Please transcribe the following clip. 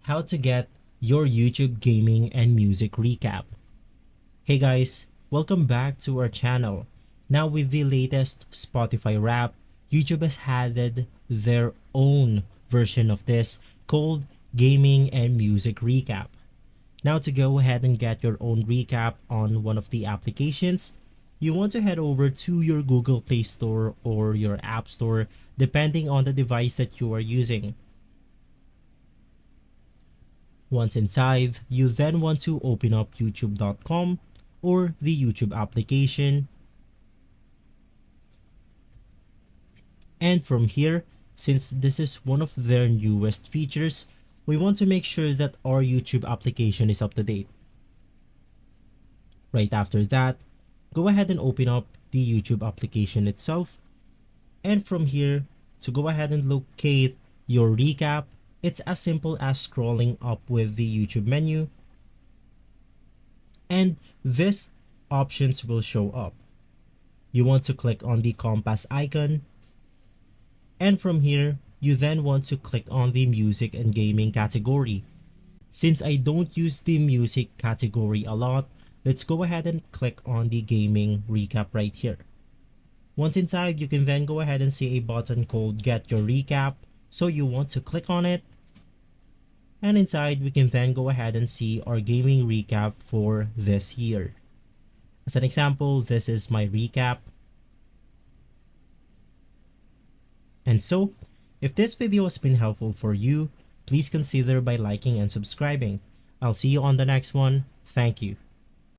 how to get your YouTube gaming and music recap. Hey guys, welcome back to our channel. Now with the latest Spotify Wrap, YouTube has added their own version of this called Gaming and Music Recap. Now to go ahead and get your own recap on one of the applications, you want to head over to your Google Play Store or your App Store depending on the device that you are using. Once inside, you then want to open up youtube.com or the YouTube application. And from here, since this is one of their newest features, we want to make sure that our YouTube application is up to date. Right after that, go ahead and open up the YouTube application itself. And from here, to go ahead and locate your recap, it's as simple as scrolling up with the YouTube menu. And these options will show up. You want to click on the compass icon. And from here, you then want to click on the music and gaming category. Since I don't use the music category a lot, let's go ahead and click on the gaming recap right here. Once inside, you can then go ahead and see a button called Get Your Recap. So you want to click on it. And inside, we can then go ahead and see our gaming recap for this year. As an example, this is my recap. And so, if this video has been helpful for you, please consider by liking and subscribing. I'll see you on the next one. Thank you.